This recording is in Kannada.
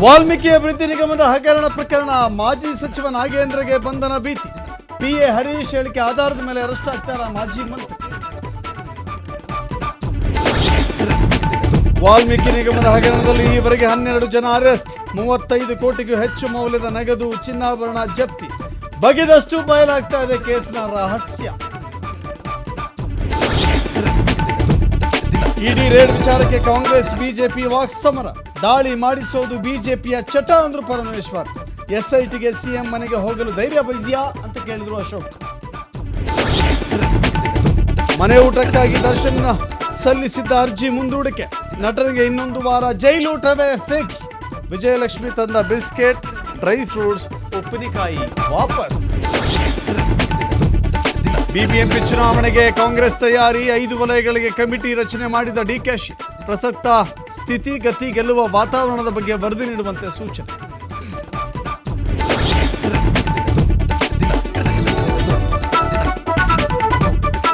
ವಾಲ್ಮೀಕಿ ಅಭಿವೃದ್ಧಿ ನಿಗಮದ ಹಗರಣ ಪ್ರಕರಣ, ಮಾಜಿ ಸಚಿವ ನಾಗೇಂದ್ರಗೆ ಬಂಧನ ಭೀತಿ. ಪಿಎ ಹರೀಶ್ ಹೇಳಿಕೆ ಆಧಾರದ ಮೇಲೆ ಅರೆಸ್ಟ್ ಆಗ್ತಾರ ಮಾಜಿ ಮಂತ್ರಿ. ವಾಲ್ಮೀಕಿ ನಿಗಮದ ಹಗರಣದಲ್ಲಿ ಈವರೆಗೆ 12 ಜನ ಅರೆಸ್ಟ್, 35 ಕೋಟಿಗೂ ಹೆಚ್ಚು ಮೌಲ್ಯದ ನಗದು ಚಿನ್ನಾಭರಣ ಜಪ್ತಿ. ಬಗೆದಷ್ಟು ಬಯಲಾಗ್ತಾ ಇದೆ ಕೇಸ್ನ ರಹಸ್ಯ. ಇಡಿ ರೇಡ್ ವಿಚಾರಕ್ಕೆ ಕಾಂಗ್ರೆಸ್ ಬಿಜೆಪಿ ವಾಕ್ಸಮರ, ದಾಳಿ ಮಾಡಿಸೋದು ಬಿಜೆಪಿಯ ಚಟ ಅಂದ್ರು ಪರಮೇಶ್ವರ್. ಎಸ್ಐಟಿಗೆ ಸಿಎಂ ಮನೆಗೆ ಹೋಗಲು ಧೈರ್ಯ ಇದೆಯಾ ಅಂತ ಕೇಳಿದ್ರು ಅಶೋಕ್. ಮನೆ ಊಟಕ್ಕಾಗಿ ದರ್ಶನ್ ಸಲ್ಲಿಸಿದ್ದ ಅರ್ಜಿ ಮುಂದೂಡಿಕೆ, ನಟರಿಗೆ ಇನ್ನೊಂದು ವಾರ ಜೈಲೂಟವೇ ಫಿಕ್ಸ್. ವಿಜಯಲಕ್ಷ್ಮಿ ತಂದ ಬಿಸ್ಕೆಟ್, ಡ್ರೈ ಫ್ರೂಟ್ಸ್, ಉಪ್ಪಿನಕಾಯಿ ವಾಪಸ್. ಬಿಬಿಎಂಪಿ ಚುನಾವಣೆಗೆ ಕಾಂಗ್ರೆಸ್ ತಯಾರಿ, 5 ವಲಯಗಳಿಗೆ ಕಮಿಟಿ ರಚನೆ ಮಾಡಿದ ಡಿಕೆಶಿ. ಪ್ರಸಕ್ತ ಸ್ಥಿತಿಗತಿ ಗೆಲ್ಲುವ ವಾತಾವರಣದ ಬಗ್ಗೆ ವರದಿ ನೀಡುವಂತೆ ಸೂಚನೆ.